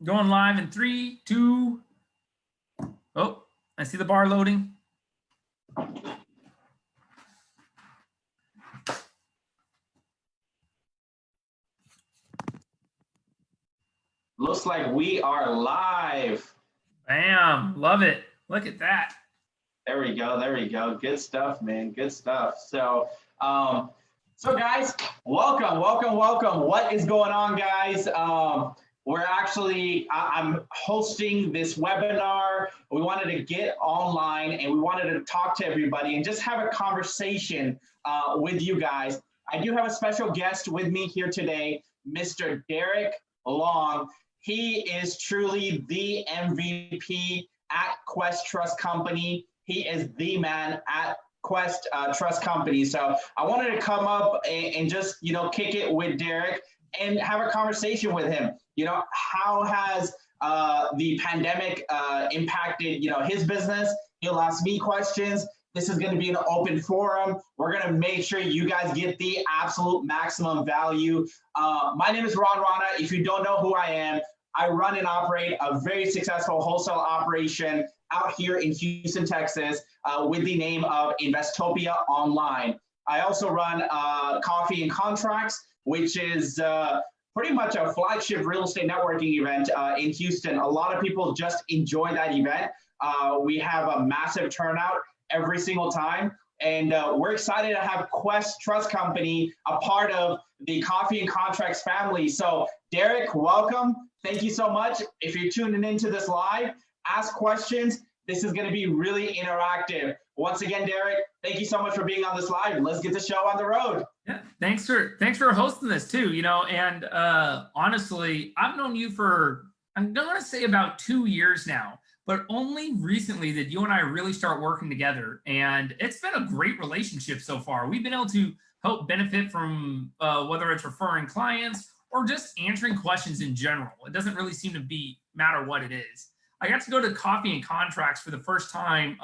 Going live in 3, 2. Oh, I see the bar loading. Looks like we are live. Bam, love it. Look at that. There we go. There we go. Good stuff, man. Good stuff. So guys, welcome. What is going on, guys? I'm hosting this webinar. We wanted to get online and we wanted to talk to everybody and just have a conversation with you guys. I do have a special guest with me here today, Mr. Derreck Long. He is truly the MVP at Quest Trust Company. He is the man at Quest Trust Company. So I wanted to come up and just, kick it with Derreck and have a conversation with him. How has the pandemic impacted, his business? He'll ask me questions. This is going to be an open forum. We're going to make sure you guys get the absolute maximum value. My name is Rana. If you don't know who I am, I run and operate a very successful wholesale operation out here in Houston, Texas, with the name of Investopia Online. I also run Coffee and Contracts, which is pretty much a flagship real estate networking event in Houston. A lot of people just enjoy that event. We have a massive turnout every single time. And we're excited to have Quest Trust Company a part of the Coffee and Contracts family. So Derreck, welcome. Thank you so much. If you're tuning into this live, ask questions. This is going to be really interactive. Once again, Derreck, thank you so much for being on this live. Let's get the show on the road. Yeah, thanks for hosting this too. And honestly, I've known you for, I'm going to say about 2 years now, but only recently did you and I really start working together. And it's been a great relationship so far. We've been able to help benefit from whether it's referring clients or just answering questions in general. It doesn't really seem to matter what it is. I got to go to Coffee and Contracts for the first time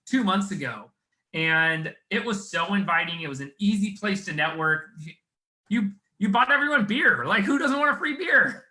2 months ago, and it was so inviting. It was an easy place to network. You bought everyone beer. Like, who doesn't want a free beer?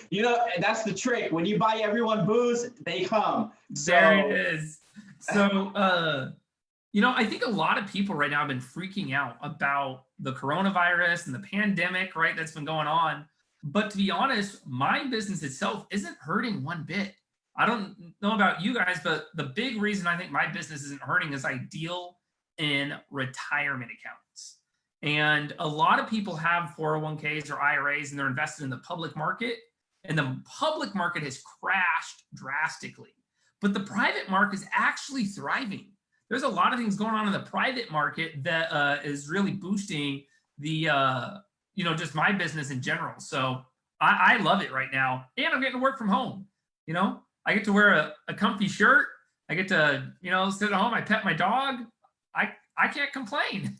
That's the trick. When you buy everyone booze, they come. So, there it is. So, I think a lot of people right now have been freaking out about the coronavirus and the pandemic, right? That's been going on. But to be honest, my business itself isn't hurting one bit. I don't know about you guys, but the big reason I think my business isn't hurting is I deal in retirement accounts. And a lot of people have 401ks or IRAs and they're invested in the public market. And the public market has crashed drastically. But the private market is actually thriving. There's a lot of things going on in the private market that is really boosting the just my business in general. So I love it right now. And I'm getting to work from home. I get to wear a comfy shirt. I get to, sit at home. I pet my dog. I can't complain.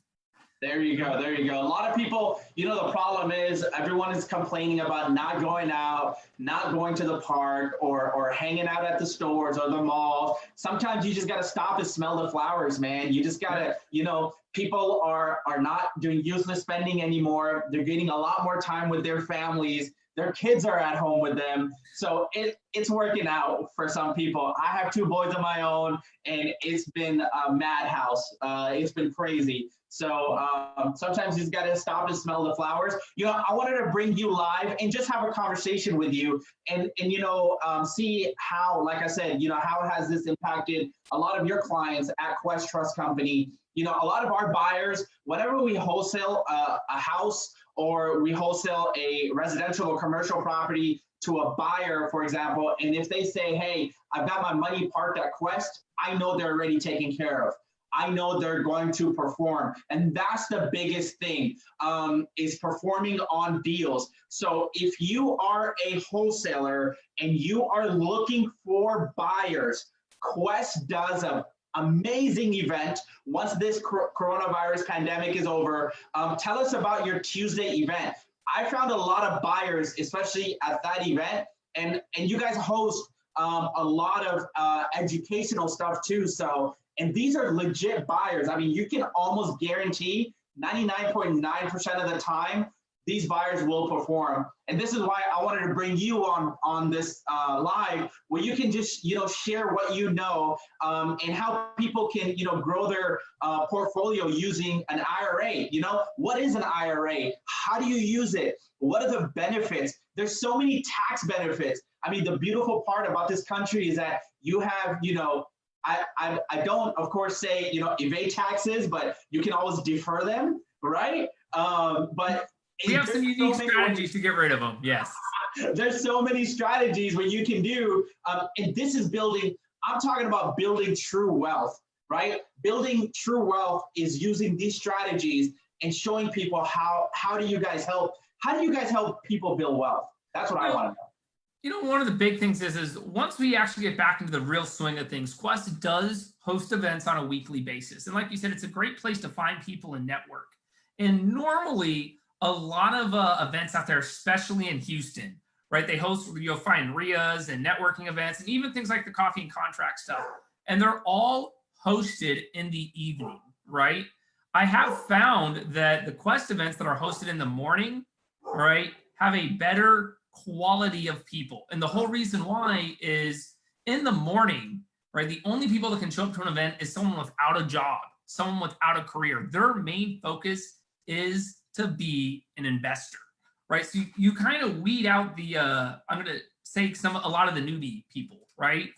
There you go. There you go. A lot of people, the problem is everyone is complaining about not going out, not going to the park or hanging out at the stores or the malls. Sometimes you just got to stop and smell the flowers, man. You just got to, people are not doing useless spending anymore. They're getting a lot more time with their families. Their kids are at home with them. So it's working out for some people. I have 2 boys of my own, and it's been a madhouse. It's been crazy. So sometimes you just got to stop and smell the flowers. I wanted to bring you live and just have a conversation with you and see how, like I said, how has this impacted a lot of your clients at Quest Trust Company. A lot of our buyers, whenever we wholesale a house or we wholesale a residential or commercial property to a buyer, for example, and if they say, hey, I've got my money parked at Quest, I know they're already taken care of. I know they're going to perform. And that's the biggest thing, is performing on deals. So if you are a wholesaler and you are looking for buyers, Quest does an amazing event. Once this coronavirus pandemic is over, tell us about your Tuesday event. I found a lot of buyers, especially at that event, and you guys host a lot of educational stuff too. And these are legit buyers. I mean, you can almost guarantee 99.9% of the time, these buyers will perform. And this is why I wanted to bring you on this live, where you can just, share what you know, and how people can, grow their portfolio using an IRA. What is an IRA? How do you use it? What are the benefits? There's so many tax benefits. I mean, the beautiful part about this country is that you have, I don't, of course, say, evade taxes, but you can always defer them, right? But we have some unique strategies to get rid of them. Yes. There's so many strategies what you can do. And this is building, I'm talking about building true wealth, right? Building true wealth is using these strategies and showing people how do you guys help people build wealth? That's what I want to know. One of the big things is once we actually get back into the real swing of things, Quest does host events on a weekly basis. And like you said, it's a great place to find people and network. And normally, a lot of events out there, especially in Houston, right? They host, you'll find RIAs and networking events and even things like the coffee and contract stuff. And they're all hosted in the evening, right? I have found that the Quest events that are hosted in the morning, right, have a better quality of people. And the whole reason why is in the morning, right, the only people that can show up to an event is someone without a job, someone without a career. Their main focus is to be an investor, right? So you kind of weed out the, I'm going to say a lot of the newbie people, right?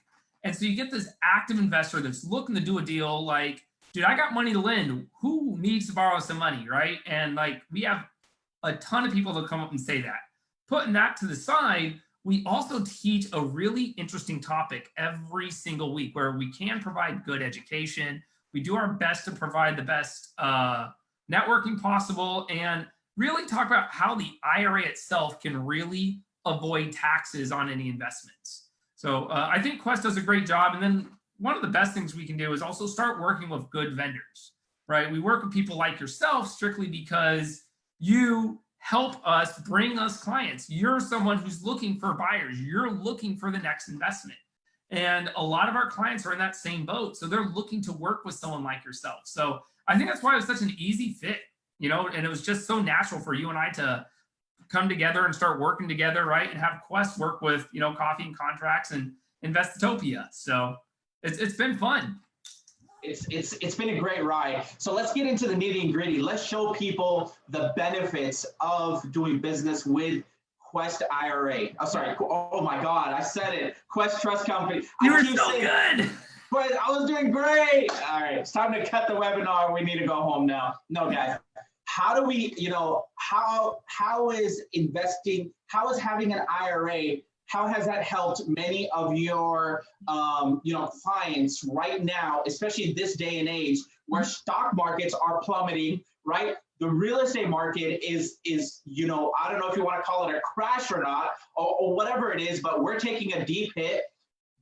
And so you get this active investor that's looking to do a deal like, dude, I got money to lend. Who needs to borrow some money, right? And like, we have a ton of people that come up and say that. Putting that to the side, we also teach a really interesting topic every single week where we can provide good education. We do our best to provide the best networking possible and really talk about how the IRA itself can really avoid taxes on any investments. So I think Quest does a great job. And then one of the best things we can do is also start working with good vendors, right? We work with people like yourself strictly because you help us bring us clients. You're someone who's looking for buyers. You're looking for the next investment. And a lot of our clients are in that same boat. So they're looking to work with someone like yourself. So I think that's why it was such an easy fit, and it was just so natural for you and I to come together and start working together, right? And have Quest work with, coffee and contracts and Investopia. So it's been fun. It's been a great ride. So let's get into the nitty and gritty. Let's show people the benefits of doing business with Quest IRA. Oh, sorry. Oh my God, I said it. Quest Trust Company. You were so good. But I was doing great. All right, it's time to cut the webinar. We need to go home now. No, guys. How do we, how is investing, how is having an IRA, how has that helped many of your, clients right now, especially this day and age where stock markets are plummeting, right? The real estate market is, I don't know if you want to call it a crash or not, or whatever it is, but we're taking a deep hit.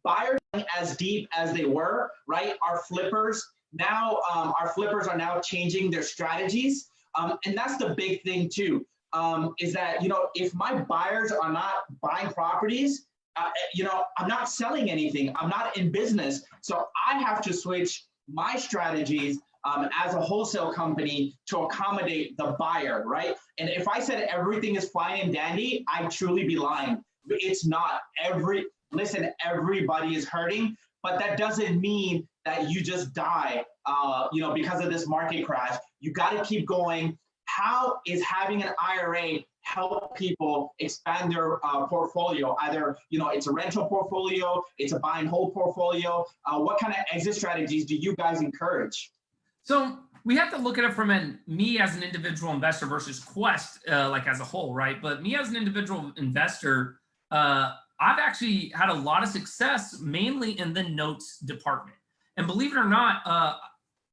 Buyers as deep as they were, right? Our flippers are now changing their strategies. And that's the big thing too, is that, if my buyers are not buying properties, I'm not selling anything. I'm not in business. So I have to switch my strategies as a wholesale company to accommodate the buyer, right? And if I said everything is fine and dandy, I'd truly be lying. It's not. Everybody is hurting, but that doesn't mean that you just die, because of this market crash. You got to keep going. How is having an IRA help people expand their portfolio? Either, it's a rental portfolio, it's a buy and hold portfolio. What kind of exit strategies do you guys encourage? So we have to look at it from me as an individual investor versus Quest, like as a whole, right? But me as an individual investor, I've actually had a lot of success, mainly in the notes department. And believe it or not,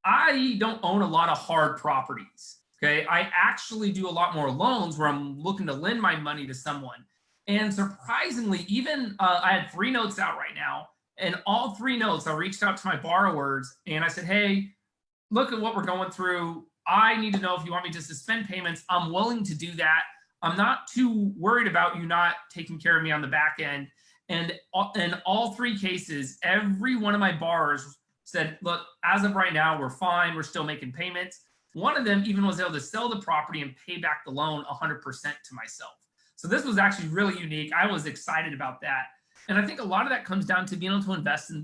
I don't own a lot of hard properties. Okay, I actually do a lot more loans where I'm looking to lend my money to someone. And surprisingly, even I had 3 notes out right now, and all 3 notes, I reached out to my borrowers and I said, hey, look at what we're going through. I need to know if you want me to suspend payments. I'm willing to do that. I'm not too worried about you not taking care of me on the back end. And in all 3 cases, every one of my borrowers said, look, as of right now, we're fine. We're still making payments. One of them even was able to sell the property and pay back the loan 100% to myself. So this was actually really unique. I was excited about that. And I think a lot of that comes down to being able to invest in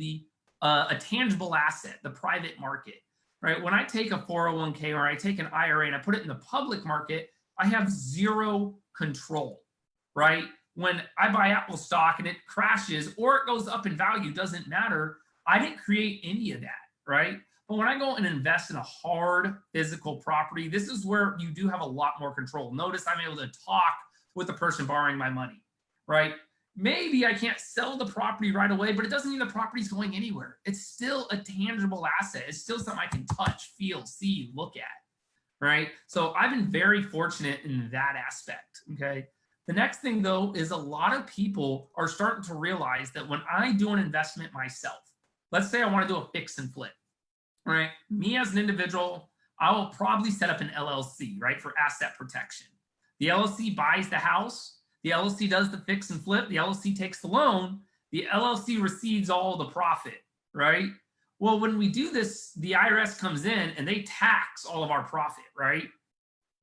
a tangible asset, the private market, right? When I take a 401k or I take an IRA and I put it in the public market, I have zero control, right? When I buy Apple stock and it crashes or it goes up in value, doesn't matter. I didn't create any of that, right? But when I go and invest in a hard physical property, this is where you do have a lot more control. Notice I'm able to talk with the person borrowing my money, right? Maybe I can't sell the property right away, but it doesn't mean the property's going anywhere. It's still a tangible asset. It's still something I can touch, feel, see, look at, right? So I've been very fortunate in that aspect, okay? The next thing, though, is a lot of people are starting to realize that when I do an investment myself, let's say I want to do a fix and flip, right? Me as an individual, I will probably set up an LLC, right, for asset protection. The LLC buys the house. The LLC does the fix and flip. The LLC takes the loan. The LLC receives all the profit, right? Well, when we do this, the IRS comes in and they tax all of our profit, right?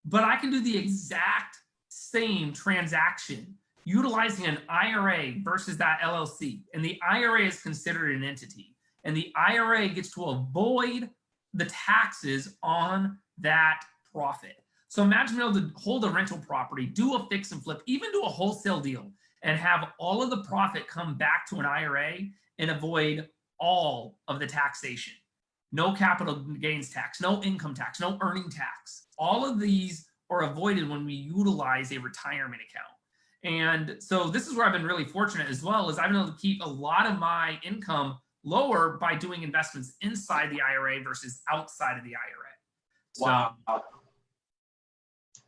But I can do the exact same transaction utilizing an IRA versus that LLC. And the IRA is considered an entity. And the IRA gets to avoid the taxes on that profit. So imagine being able to hold a rental property, do a fix and flip, even do a wholesale deal, and have all of the profit come back to an IRA and avoid all of the taxation. No capital gains tax, no income tax, no earning tax. All of these are avoided when we utilize a retirement account. And so this is where I've been really fortunate as well, is I've been able to keep a lot of my income lower by doing investments inside the IRA versus outside of the IRA. So, wow.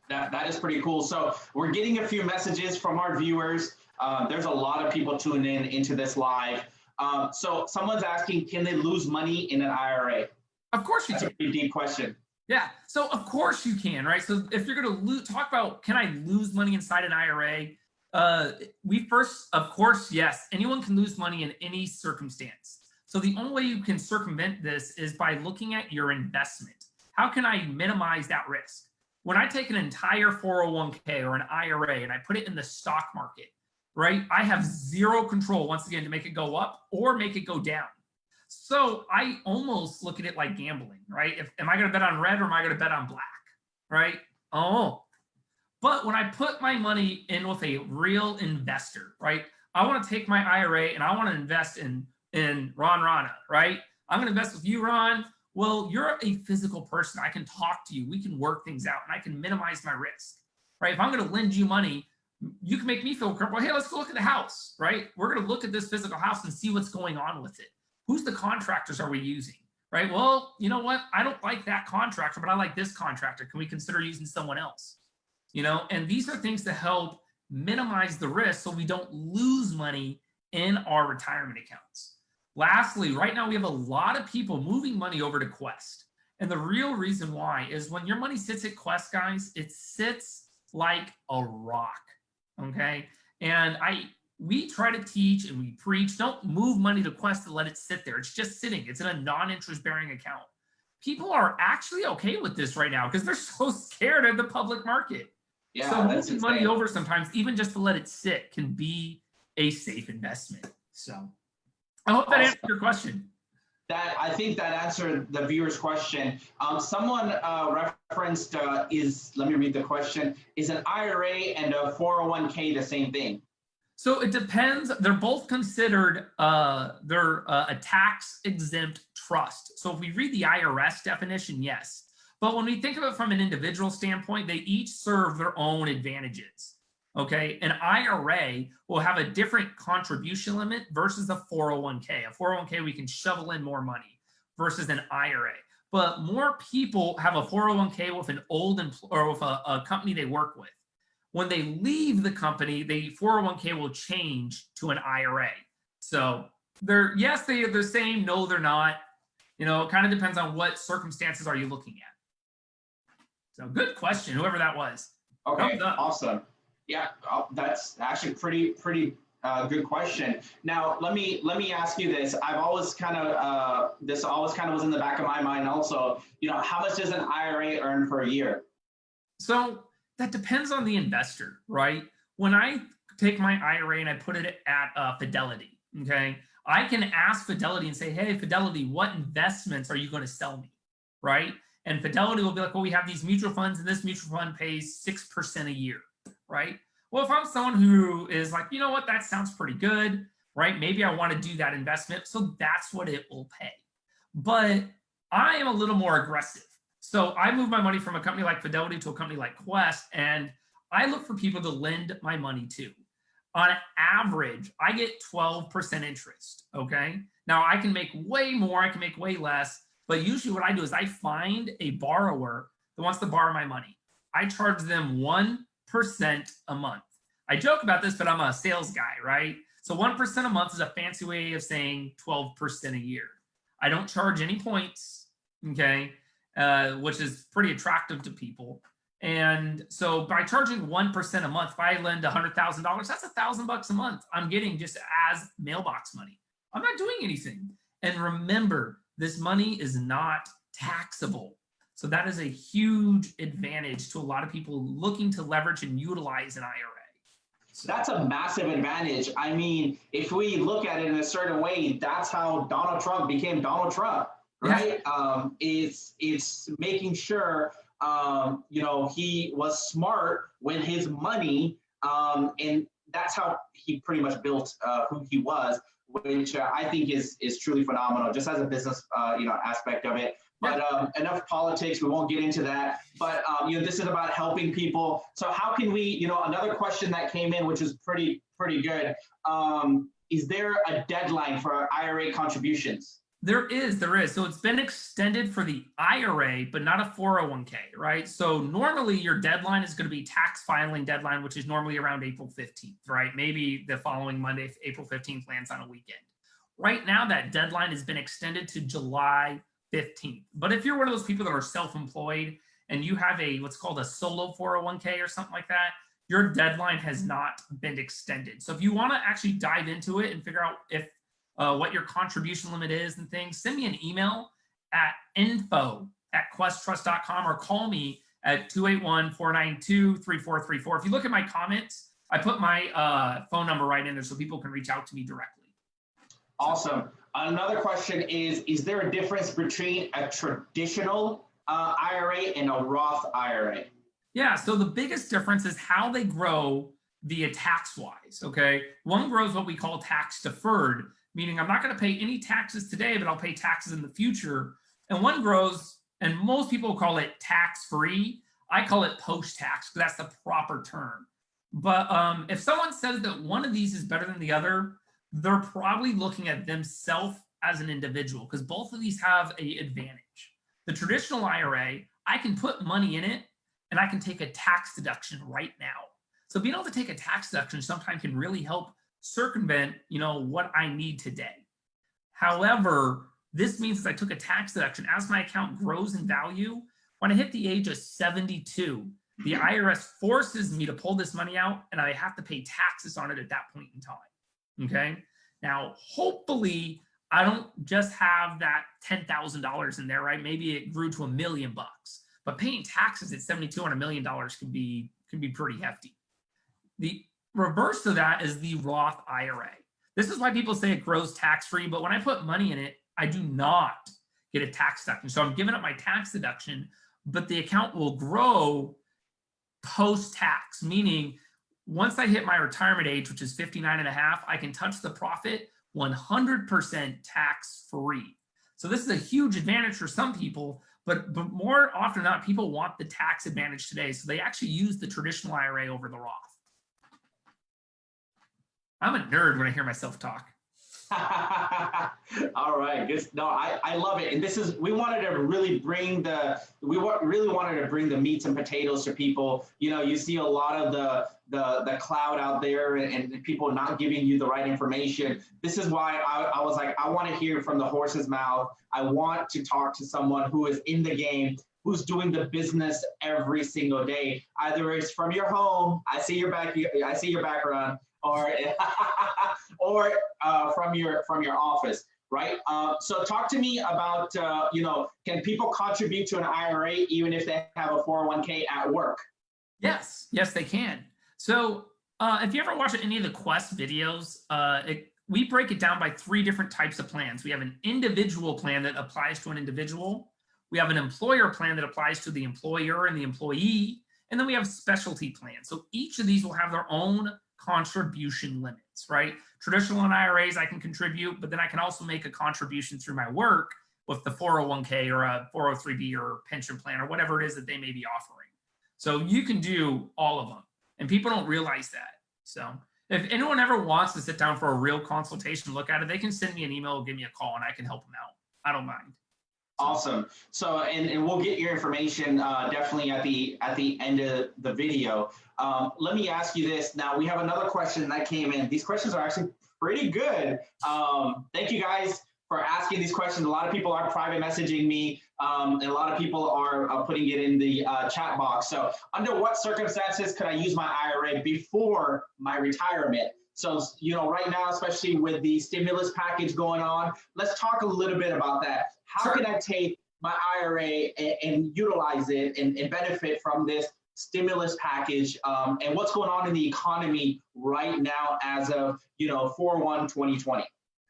That is pretty cool. So we're getting a few messages from our viewers. There's a lot of people tuning in into this live. So someone's asking, can they lose money in an IRA? Of course you can. That's a pretty deep question. Yeah, so of course you can, right? So if you're going to talk about, can I lose money inside an IRA? We first, of course, yes, anyone can lose money in any circumstance. So the only way you can circumvent this is by looking at your investment. How can I minimize that risk? When I take an entire 401k or an IRA and I put it in the stock market, right? I have zero control, once again, to make it go up or make it go down. So I almost look at it like gambling, right? Am I going to bet on red or am I going to bet on black, right? Oh, but when I put my money in with a real investor, right? I want to take my IRA and I want to invest in Rana, right? I'm going to invest with you, Ron. Well, you're a physical person. I can talk to you. We can work things out and I can minimize my risk, right? If I'm going to lend you money, you can make me feel comfortable. Hey, let's go look at the house, right? We're going to look at this physical house and see what's going on with it. Who's the contractors are we using, right? Well, you know what? I don't like that contractor, but I like this contractor. Can we consider using someone else? You know, and these are things to help minimize the risk so we don't lose money in our retirement accounts. Lastly, right now we have a lot of people moving money over to Quest. And the real reason why is when your money sits at Quest, guys, it sits like a rock, okay? And we try to teach and we preach, don't move money to Quest to let it sit there. It's just sitting. It's in a non-interest bearing account. People are actually okay with this right now because they're so scared of the public market. Yeah, so moving money over sometimes, even just to let it sit, can be a safe investment. So I hope that answered your question. I think that answered the viewer's question. Someone referenced let me read the question, is an IRA and a 401k the same thing? So it depends. They're both considered, they're a tax exempt trust. So if we read the IRS definition, yes. But when we think of it from an individual standpoint, they each serve their own advantages. Okay, an IRA will have a different contribution limit versus a 401k. A 401k, we can shovel in more money versus an IRA. But more people have a 401k with an old or with a company they work with. When they leave the company, the 401k will change to an IRA. So they're the same. No, they're not. You know, it kind of depends on what circumstances are you looking at. So good question, whoever that was. Okay, awesome. Yeah, that's actually pretty Good question. Now, let me ask you this. I've always kind of this always kind of was in the back of my mind also. How much does an IRA earn per year? So that depends on the investor, right? When I take my IRA and I put it at Fidelity, okay, I can ask Fidelity and say, hey, Fidelity, what investments are you going to sell me, right? And Fidelity will be like, well, we have these mutual funds, and this mutual fund pays 6% a year, right? Well, if I'm someone who is like, you know what, that sounds pretty good, right? Maybe I want to do that investment. So that's what it will pay. But I am a little more aggressive. So I move my money from a company like Fidelity to a company like Quest, and I look for people to lend my money to. On average, I get 12% interest. Okay. Now I can make way more, I can make way less, but usually what I do is I find a borrower that wants to borrow my money. I charge them 1% a month. I joke about this, but I'm a sales guy, right? So 1% a month is a fancy way of saying 12% a year. I don't charge any points, okay, which is pretty attractive to people. And so by charging 1% a month, if I lend $100,000, that's $1,000 a month I'm getting just as mailbox money. I'm not doing anything. And remember, this money is not taxable. So that is a huge advantage to a lot of people looking to leverage and utilize an IRA. So that's a massive advantage. I mean, if we look at it in a certain way, that's how Donald Trump became Donald Trump, right? Yeah. It's making sure he was smart with his money, and that's how he pretty much built who he was, which I think is truly phenomenal, just as a business aspect of it. But enough politics, we won't get into that. But this is about helping people. So how can we? Another question that came in, which is pretty good. Is there a deadline for IRA contributions? There is. So it's been extended for the IRA, but not a 401k, right? So normally your deadline is going to be tax filing deadline, which is normally around April 15th, right? Maybe the following Monday, if April 15th lands on a weekend. Right now, that deadline has been extended to July 15th. But if you're one of those people that are self-employed and you have what's called a solo 401k or something like that, your deadline has not been extended. So if you want to actually dive into it and figure out if what your contribution limit is and things, send me an email at info@questtrust.com or call me at 281-492-3434. If you look at my comments, I put my phone number right in there so people can reach out to me directly. Awesome. Another question is there a difference between a traditional IRA and a Roth IRA? Yeah, so the biggest difference is how they grow via tax-wise, okay? One grows what we call tax deferred, meaning I'm not going to pay any taxes today, but I'll pay taxes in the future. And one grows, and most people call it tax-free. I call it post-tax because that's the proper term. But if someone says that one of these is better than the other, they're probably looking at themselves as an individual because both of these have an advantage. The traditional IRA, I can put money in it and I can take a tax deduction right now. So being able to take a tax deduction sometimes can really help circumvent, what I need today. However, this means that I took a tax deduction as my account grows in value. When I hit the age of 72, the IRS forces me to pull this money out and I have to pay taxes on it at that point in time. Okay. Now, hopefully I don't just have that $10,000 in there, right? Maybe it grew to $1 million, but paying taxes at 72 on $1 million can be pretty hefty. The reverse of that is the Roth IRA. This is why people say it grows tax-free, but when I put money in it, I do not get a tax deduction. So I'm giving up my tax deduction, but the account will grow post-tax, meaning once I hit my retirement age, which is 59 and a half, I can touch the profit 100% tax-free. So this is a huge advantage for some people, but more often than not, people want the tax advantage today. So they actually use the traditional IRA over the Roth. I'm a nerd when I hear myself talk. All right, good. No, I love it, and we wanted to really bring the meats and potatoes to people. You see a lot of the cloud out there and people not giving you the right information. This is why I was like, I want to hear from the horse's mouth. I want to talk to someone who is in the game, who's doing the business every single day. Either it's from your home. I see your background. Or or from your office, right? So talk to me about, can people contribute to an IRA even if they have a 401k at work? Yes, yes, they can. So if you ever watch any of the Quest videos, we break it down by 3 different types of plans. We have an individual plan that applies to an individual. We have an employer plan that applies to the employer and the employee. And then we have specialty plans. So each of these will have their own contribution limits, right? Traditional and IRAs, I can contribute, but then I can also make a contribution through my work with the 401k or a 403b or pension plan or whatever it is that they may be offering. So you can do all of them. And people don't realize that. So if anyone ever wants to sit down for a real consultation, look at it, they can send me an email or give me a call and I can help them out. I don't mind. Awesome. So, and we'll get your information definitely at the end of the video. Let me ask you this. Now we have another question that came in. These questions are actually pretty good. Thank you guys for asking these questions. A lot of people are private messaging me, and a lot of people are putting it in the chat box. So under what circumstances could I use my IRA before my retirement? So, right now, especially with the stimulus package going on, let's talk a little bit about that. How can I take my IRA and utilize it and benefit from this stimulus package and what's going on in the economy right now as of, 4/1/2020?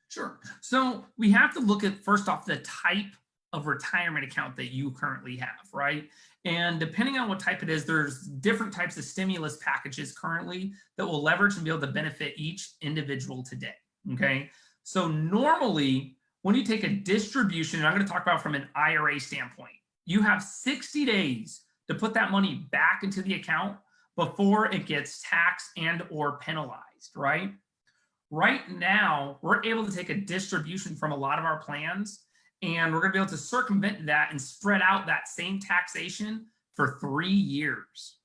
Sure. So we have to look at, first off, the type of retirement account that you currently have, right? And depending on what type it is, there's different types of stimulus packages currently that will leverage and be able to benefit each individual today, okay? So normally, when you take a distribution, and I'm going to talk about from an IRA standpoint, you have 60 days to put that money back into the account before it gets taxed and or penalized, right? Right now, we're able to take a distribution from a lot of our plans, and we're going to be able to circumvent that and spread out that same taxation for 3 years.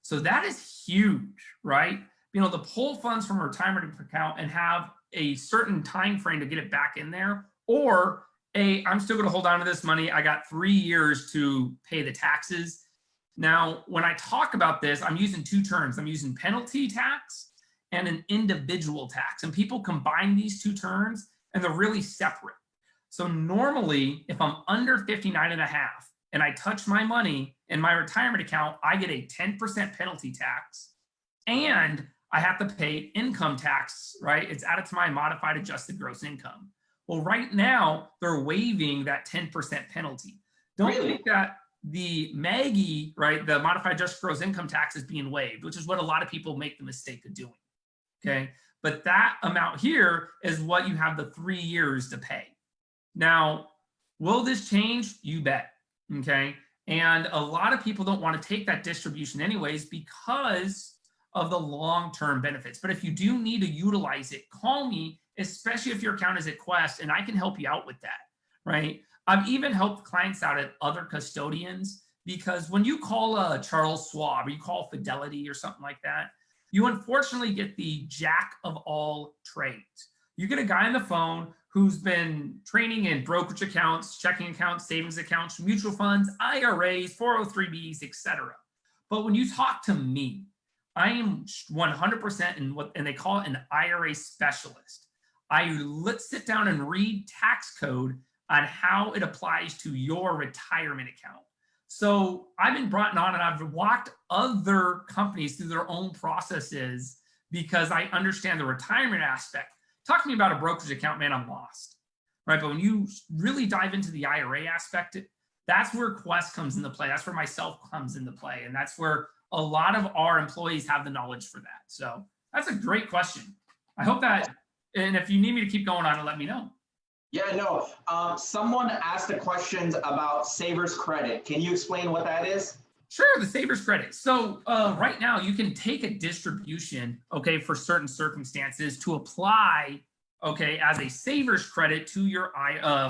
So that is huge, right? To pull funds from a retirement account and have a certain time frame to get it back in there, or I'm still going to hold on to this money. I got 3 years to pay the taxes. Now, when I talk about this, I'm using 2 terms. I'm using penalty tax and an individual tax. And people combine these 2 terms and they're really separate. So normally, if I'm under 59 and a half and I touch my money in my retirement account, I get a 10% penalty tax and I have to pay income tax, right? It's added to my modified adjusted gross income. Well, right now, they're waiving that 10% penalty. Don't think that the MAGI, right, the modified adjusted gross income tax is being waived, which is what a lot of people make the mistake of doing, okay? But that amount here is what you have the 3 years to pay. Now, will this change? You bet, okay? And a lot of people don't want to take that distribution anyways because of the long-term benefits. But if you do need to utilize it, call me, especially if your account is at Quest, and I can help you out with that, right? I've even helped clients out at other custodians because when you call Charles Schwab or you call Fidelity or something like that, you unfortunately get the jack of all trades. You get a guy on the phone who's been training in brokerage accounts, checking accounts, savings accounts, mutual funds, IRAs, 403bs, etc. But when you talk to me, I am 100% in what, and they call it an IRA specialist. I sit down and read tax code on how it applies to your retirement account. So I've been brought on and I've walked other companies through their own processes because I understand the retirement aspect. Talk to me about a brokerage account, man, I'm lost, right? But when you really dive into the IRA aspect, that's where Quest comes into play. That's where myself comes into play. And that's where a lot of our employees have the knowledge for that. So that's a great question. I hope that, and if you need me to keep going on it, let me know. Yeah, no, someone asked a question about Savers Credit. Can you explain what that is? Sure, the Savers Credit. So right now you can take a distribution, okay, for certain circumstances to apply, okay, as a Savers Credit to your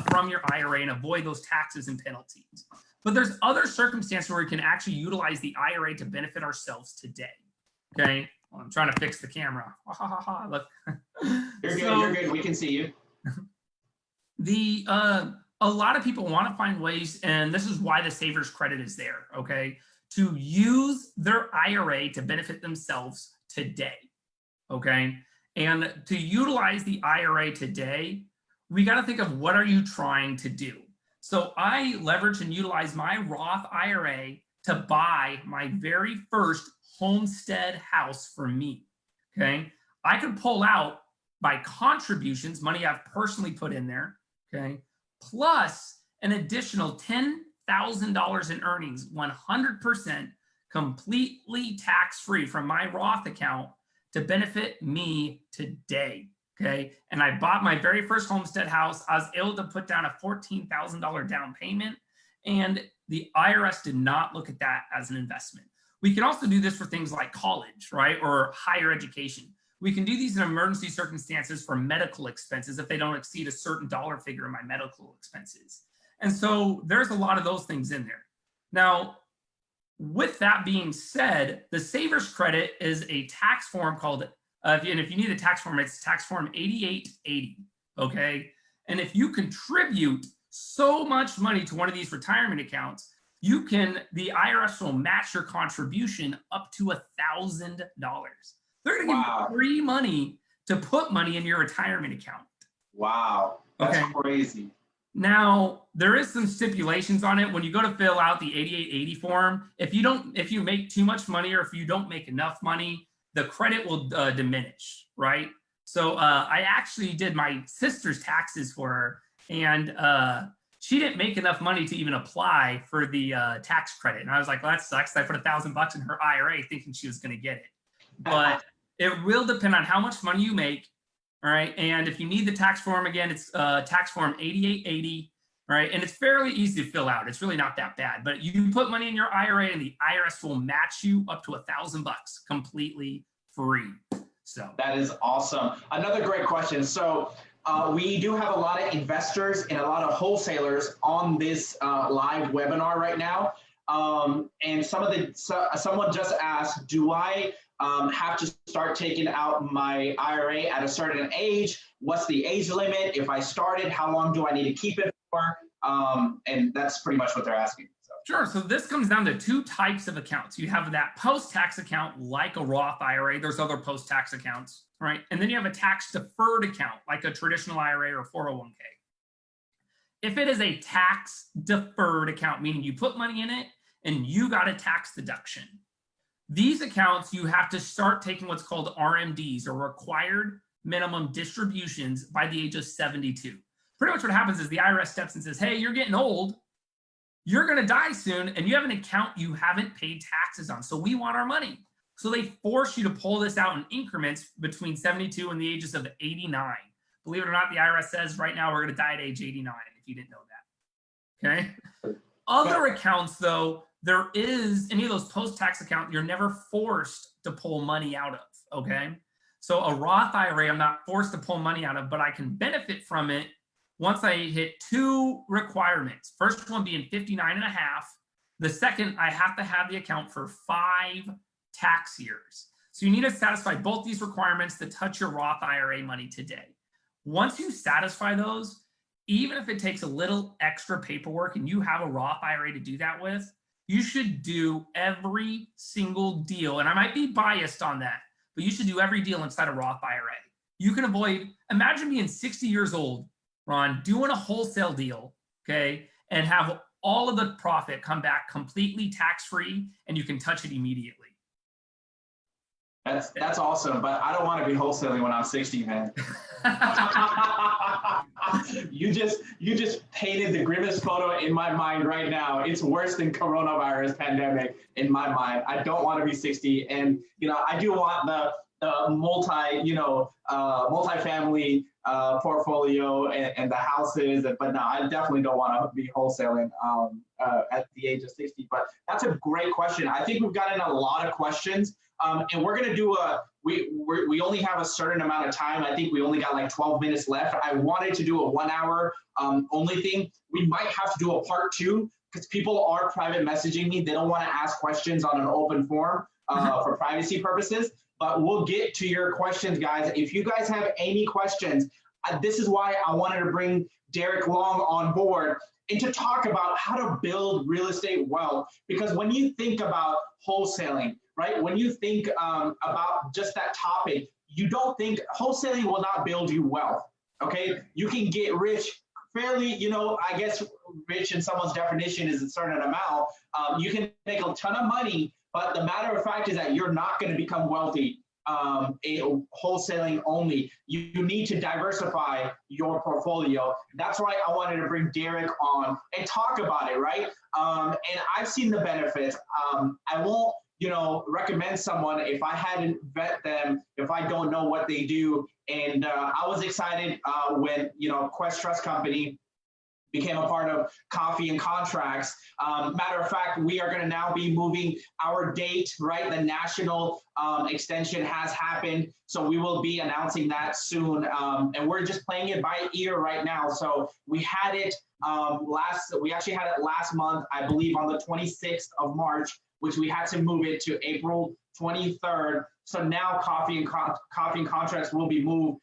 from your IRA and avoid those taxes and penalties. But there's other circumstances where we can actually utilize the IRA to benefit ourselves today. Okay, well, I'm trying to fix the camera. Look, you're good. You're good. We can see you. A lot of people want to find ways, and this is why the Savers Credit is there. Okay, to use their IRA to benefit themselves today. Okay, And to utilize the IRA today, we got to think of what are you trying to do? So I leverage and utilize my Roth IRA to buy my very first homestead house for me. Okay. I could pull out by contributions, money I've personally put in there. Okay. Plus an additional $10,000 in earnings, 100% completely tax free from my Roth account to benefit me today. Okay. And I bought my very first homestead house. I was able to put down a $14,000 down payment, and the IRS did not look at that as an investment. We can also do this for things like college, right? Or higher education. We can do these in emergency circumstances for medical expenses if they don't exceed a certain dollar figure in my medical expenses. And so there's a lot of those things in there. Now, with that being said, the Savers Credit is a tax form called, and if you need the tax form, it's tax form 8880, okay? And if you contribute so much money to one of these retirement accounts, the IRS will match your contribution up to $1,000. They're gonna give you free money to put money in your retirement account. Wow, that's crazy. Now, there is some stipulations on it. When you go to fill out the 8880 form, if you make too much money or if you don't make enough money, the credit will diminish, right? So I actually did my sister's taxes for her, and she didn't make enough money to even apply for the tax credit. And I was like, well, that sucks. I put $1,000 in her IRA thinking she was going to get it. But it will depend on how much money you make. All right. And if you need the tax form, again, it's tax form 8880. All right. And it's fairly easy to fill out. It's really not that bad. But you put money in your IRA and the IRS will match you up to $1,000 completely free. So that is awesome. Another great question. So we do have a lot of investors and a lot of wholesalers on this live webinar right now. And someone just asked, do I have to start taking out my IRA at a certain age? What's the age limit? If I started, how long do I need to keep it for? And that's pretty much what they're asking. So. Sure. So this comes down to two types of accounts. You have that post-tax account like a Roth IRA. There's other post-tax accounts, right? And then you have a tax-deferred account like a traditional IRA or 401k. If it is a tax-deferred account, meaning you put money in it and you got a tax deduction, these accounts, you have to start taking what's called RMDs, or required minimum distributions, by the age of 72. Pretty much what happens is the IRS steps and says, hey, you're getting old, you're going to die soon, and you have an account you haven't paid taxes on, so we want our money. So they force you to pull this out in increments between 72 and the ages of 89. Believe it or not, the IRS says right now we're going to die at age 89, if you didn't know that. Okay? Other accounts, though, there is any of those post-tax accounts, you're never forced to pull money out of, okay? So a Roth IRA, I'm not forced to pull money out of, but I can benefit from it once I hit two requirements. First one being 59 and a half. The second, I have to have the account for 5 tax years. So you need to satisfy both these requirements to touch your Roth IRA money today. Once you satisfy those, even if it takes a little extra paperwork and you have a Roth IRA to do that with, you should do every single deal. And I might be biased on that, but you should do every deal inside a Roth IRA. You can avoid, imagine being 60 years old, Ron, doing a wholesale deal, okay, and have all of the profit come back completely tax-free, and you can touch it immediately. That's awesome, but I don't want to be wholesaling when I'm 60, man. You just painted the grimmest photo in my mind right now. It's worse than coronavirus pandemic in my mind. I don't want to be 60, and I do want the multi-family portfolio and the houses, but no, I definitely don't want to be wholesaling at the age of 60. But that's a great question. I think we've gotten a lot of questions. And we're going to do we only have a certain amount of time. I think we only got like 12 minutes left. I wanted to do a 1 hour only thing. We might have to do a part 2 because people are private messaging me. They don't want to ask questions on an open forum for privacy purposes. But we'll get to your questions, guys. If you guys have any questions, this is why I wanted to bring Derreck Long on board and to talk about how to build real estate wealth. Because when you think about wholesaling, right? When you think about just that topic, you don't think wholesaling will not build you wealth. Okay, you can get rich fairly, I guess rich in someone's definition is a certain amount. You can make a ton of money, but the matter of fact is that you're not going to become wealthy wholesaling only. You need to diversify your portfolio. That's why I wanted to bring Derreck on and talk about it, right? And I've seen the benefits. I won't, recommend someone if I hadn't vet them, if I don't know what they do. And I was excited when, Quest Trust Company became a part of Coffee and Contracts. Matter of fact, we are going to now be moving our date, right? The national extension has happened. So we will be announcing that soon. And we're just playing it by ear right now. So we had it we actually had it last month, I believe on the 26th of March, which we had to move it to April 23rd. So now Coffee and Contracts will be moved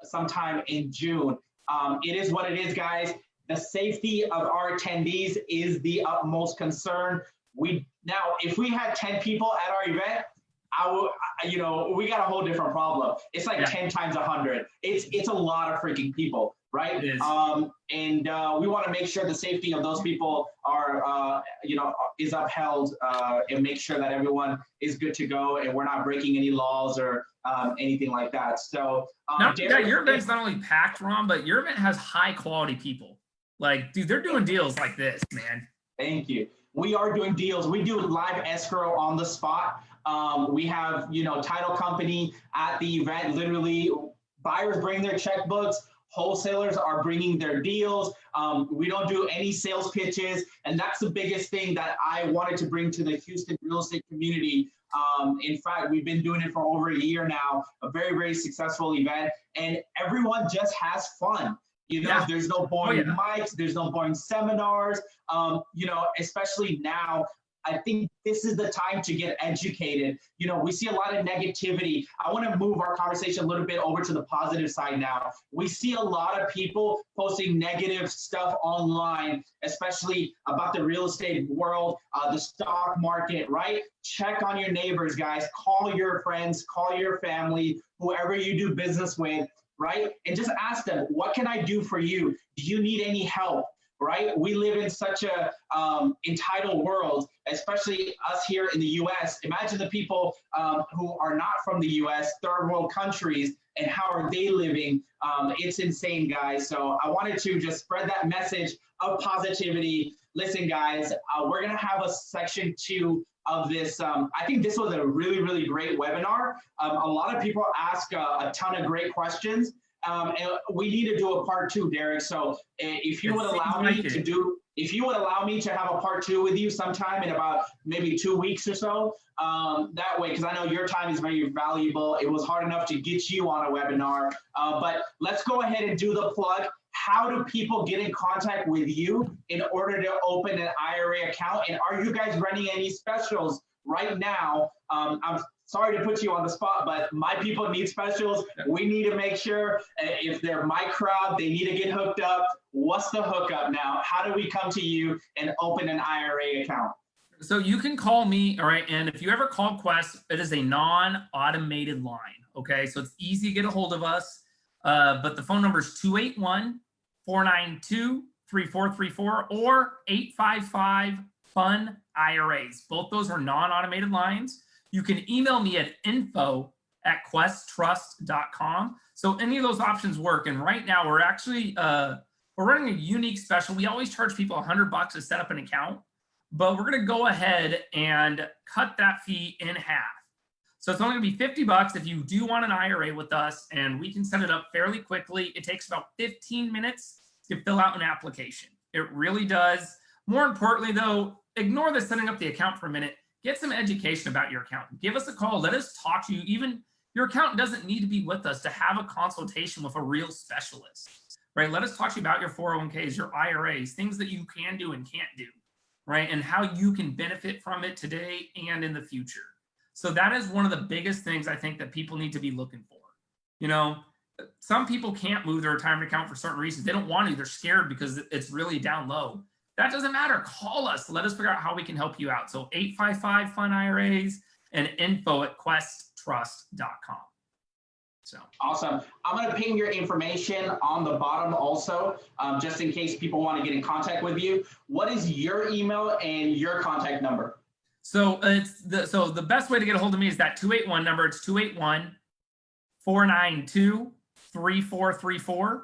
sometime in June. It is what it is, guys. The safety of our attendees is the utmost concern. Now, if we had 10 people at our event, we got a whole different problem. It's like 10 times 100. It's a lot of freaking people, right? It is. And we want to make sure the safety of those people are, is upheld and make sure that everyone is good to go and we're not breaking any laws or anything like that. So, Derreck, your event's not only packed, Ron, but your event has high quality people. Like, dude, they're doing deals like this, man. Thank you. We are doing deals. We do live escrow on the spot. We have, title company at the event. Literally, buyers bring their checkbooks. Wholesalers are bringing their deals. We don't do any sales pitches. And that's the biggest thing that I wanted to bring to the Houston real estate community. In fact, we've been doing it for over a year now, a very, very successful event. And everyone just has fun. There's no boring mics, there's no boring seminars, especially now. I think this is the time to get educated. We see a lot of negativity. I want to move our conversation a little bit over to the positive side now. We see a lot of people posting negative stuff online, especially about the real estate world, the stock market, right? Check on your neighbors, guys. Call your friends, call your family, whoever you do business with, right? And just ask them, what can I do for you? Do you need any help? Right? We live in such a entitled world, especially us here in the U.S. Imagine the people who are not from the U.S., third world countries, and how are they living? It's insane, guys. So I wanted to just spread that message of positivity. Listen, guys, we're going to have a section 2 of this. I think this was a really, really great webinar. A lot of people ask a ton of great questions. And we need to do a part 2, Derreck. So if you would allow me to do, if you would allow me to have a part 2 with you sometime in about maybe 2 weeks or so, that way, because I know your time is very valuable. It was hard enough to get you on a webinar, but let's go ahead and do the plug. How do people get in contact with you in order to open an IRA account? And are you guys running any specials right now? I'm sorry to put you on the spot, but my people need specials. We need to make sure if they're my crowd, they need to get hooked up. What's the hookup now? How do we come to you and open an IRA account? So you can call me, all right? And if you ever call Quest, it is a non-automated line, okay? So it's easy to get a hold of us, but the phone number is 281-492-3434 or 855-FUN-IRAs. Both those are non-automated lines. You can email me at info@questtrust.com. So any of those options work. And right now we're actually, we're running a unique special. We always charge people $100 to set up an account, but we're going to go ahead and cut that fee in half. So it's only going to be $50 if you do want an IRA with us, and we can set it up fairly quickly. It takes about 15 minutes to fill out an application. It really does. More importantly, though, ignore the setting up the account for a minute. Get some education about your account. Give us a call. Let us talk to you. Even your accountant doesn't need to be with us to have a consultation with a real specialist, right? Let us talk to you about your 401ks, your IRAs, things that you can do and can't do, right? And how you can benefit from it today and in the future. So that is one of the biggest things I think that people need to be looking for. Some people can't move their retirement account for certain reasons. They don't want to. They're scared because it's really down low. That doesn't matter. Call us. Let us figure out how we can help you out. So 855-FUN-IRAs and info@questtrust.com. So awesome. I'm going to ping your information on the bottom also, just in case people want to get in contact with you. What is your email and your contact number? So the best way to get a hold of me is that 281 number. It's 281-492-3434.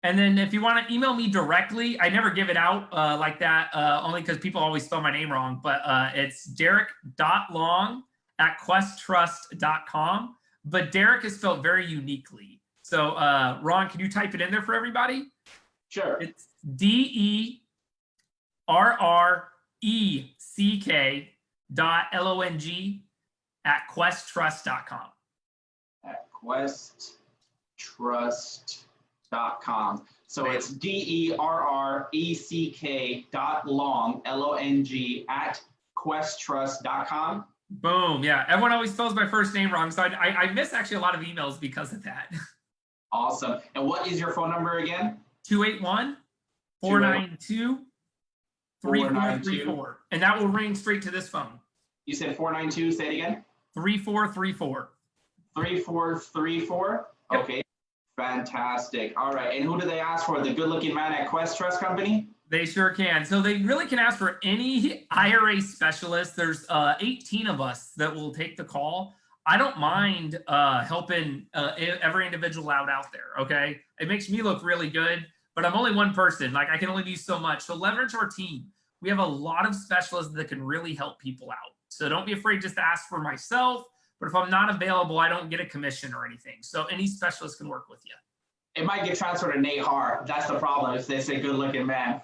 And then if you want to email me directly, I never give it out like that, only because people always spell my name wrong. But it's derreck.long@questtrust.com. But Derreck is spelled very uniquely. So Ron, can you type it in there for everybody? Sure. It's DERRECK.LONG@questtrust.com. At questtrust.com. So it's DERRECK.long, LONG @questtrust.com. Boom. Yeah. Everyone always spells my first name wrong. So I miss actually a lot of emails because of that. Awesome. And what is your phone number again? 281-492-3434. And that will ring straight to this phone. You said 492. Say it again. 3434. 3434. Yep. Okay. Fantastic. All right. And who do they ask for? The good-looking man at Quest Trust Company? They sure can. So they really can ask for any IRA specialist. There's 18 of us that will take the call. I don't mind helping every individual out there, okay? It makes me look really good, but I'm only one person. Like, I can only do so much. So leverage our team. We have a lot of specialists that can really help people out. So don't be afraid just to ask for myself. But if I'm not available, I don't get a commission or anything. So any specialist can work with you. It might get transferred to Nate Hart. That's the problem if they say good looking man.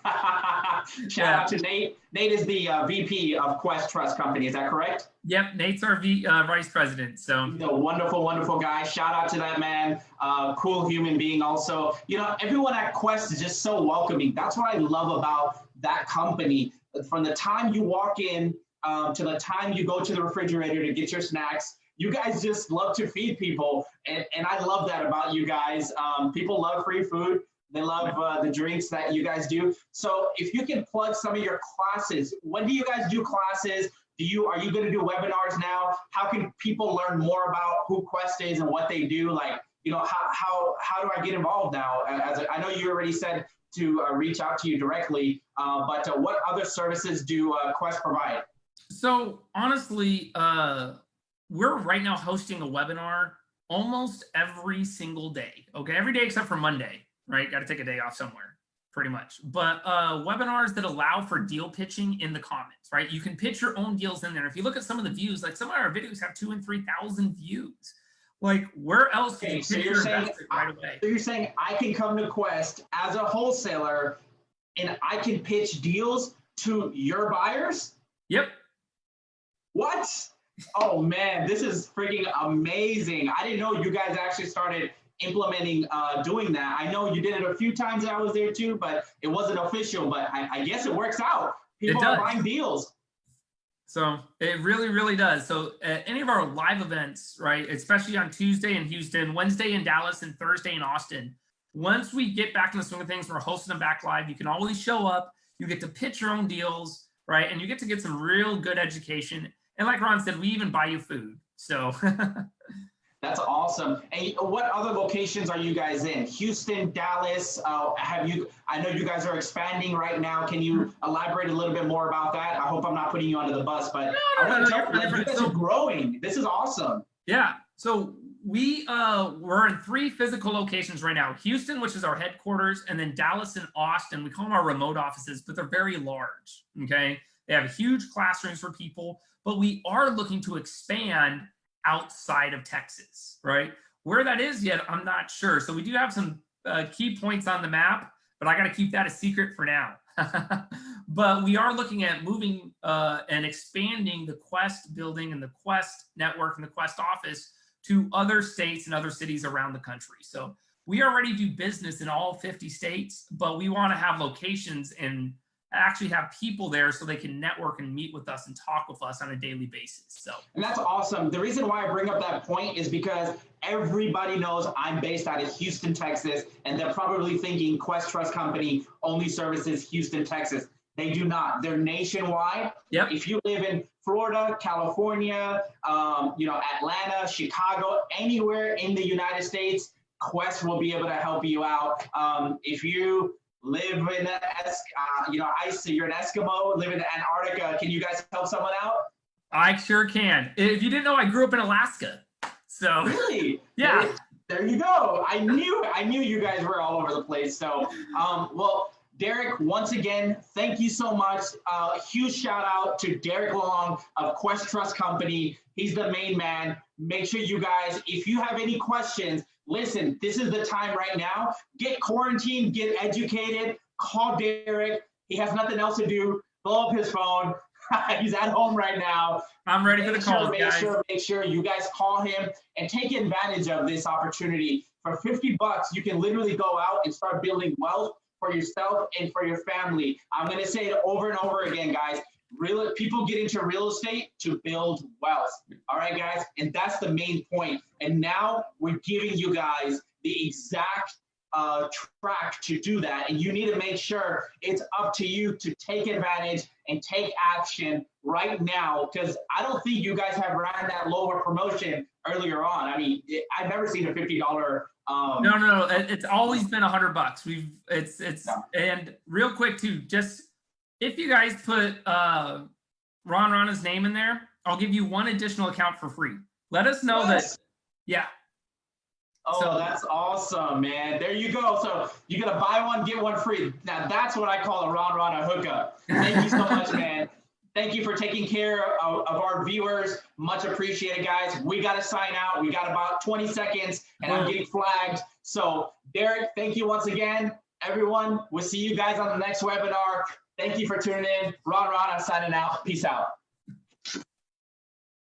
Shout out to Nate. Nate is the VP of Quest Trust Company. Is that correct? Yep. Nate's our vice president. So he's a wonderful, wonderful guy. Shout out to that man. Cool human being also. You know, everyone at Quest is just so welcoming. That's what I love about that company. From the time you walk in to the time you go to the refrigerator to get your snacks, you guys just love to feed people, and I love that about you guys. People love free food. They love the drinks that you guys do. So if you can plug some of your classes, when do you guys do classes? Are you going to do webinars now? How can people learn more about who Quest is and what they do? Like, you know, how do I get involved now? I know you already said to reach out to you directly, but what other services do Quest provide? So honestly, we're right now hosting a webinar almost every single day. Okay, every day except for Monday, right? Got to take a day off somewhere, pretty much. But webinars that allow for deal pitching in the comments, right? You can pitch your own deals in there. If you look at some of the views, like some of our videos have 2,000 and 3,000 views. Like, where else can you pitch your investor right away? So you're saying I can come to Quest as a wholesaler and I can pitch deals to your buyers? Yep. What? Oh man, this is freaking amazing. I didn't know you guys actually started implementing doing that. I know you did it a few times that I was there too, but it wasn't official, but I guess it works out. People are buying deals. So it really, really does. So at any of our live events, right, especially on Tuesday in Houston, Wednesday in Dallas, and Thursday in Austin, once we get back in the swing of things, we're hosting them back live. You can always show up. You get to pitch your own deals, right? And you get to get some real good education. And like Ron said, we even buy you food. So that's awesome. And what other locations are you guys in? Houston, Dallas. I know you guys are expanding right now. Can you elaborate a little bit more about that? I hope I'm not putting you under the bus, but you guys are growing. This is awesome. Yeah. So we're in 3 physical locations right now. Houston, which is our headquarters, and then Dallas and Austin. We call them our remote offices, but they're very large. Okay. They have huge classrooms for people, but we are looking to expand outside of Texas, right? Where that is yet, I'm not sure. So we do have some key points on the map, but I got to keep that a secret for now. But we are looking at moving and expanding the Quest building and the Quest network and the Quest office to other states and other cities around the country. So we already do business in all 50 states, but we want to have locations and actually have people there so they can network and meet with us and talk with us on a daily basis. So, and that's awesome. The reason why I bring up that point is because everybody knows I'm based out of Houston, Texas, and they're probably thinking Quest Trust Company only services Houston, Texas. They do not. They're nationwide. Yep. If you live in Florida, California, Atlanta, Chicago, anywhere in the United States, Quest will be able to help you out. If you live in ice, you're an Eskimo, live in Antarctica, can you guys help someone out? I sure can. If you didn't know, I grew up in Alaska. So really? Yeah. There you go. I knew you guys were all over the place. So, well, Derreck, once again, thank you so much. Huge shout out to Derreck Long of Quest Trust Company. He's the main man. Make sure you guys, if you have any questions, listen, this is the time right now. Get quarantined, get educated, call Derreck. He has nothing else to do. Blow up his phone. He's at home right now. I'm ready for the calls, guys. Make sure you guys call him and take advantage of this opportunity. For $50, you can literally go out and start building wealth for yourself and for your family. I'm going to say it over and over again, guys. People get into real estate to build wealth. All right, guys? And that's the main point. And now we're giving you guys the exact track to do that. And you need to make sure it's up to you to take advantage and take action right now, because I don't think you guys have ran that lower promotion earlier on. I mean, I've never seen a $50. No. It's always been $100. And real quick too, just if you guys put Rana's name in there, I'll give you one additional account for free. Let us know that. Yeah. Oh, so that's awesome, man. There you go. So you got to buy one, get one free. Now that's what I call a Rana hookup. Thank you so much, man. Thank you for taking care of our viewers. Much appreciated, guys. We got to sign out. We got about 20 seconds, and I'm getting flagged. So, Derreck, thank you once again. Everyone, we'll see you guys on the next webinar. Thank you for tuning in. Rana signing out. Peace out.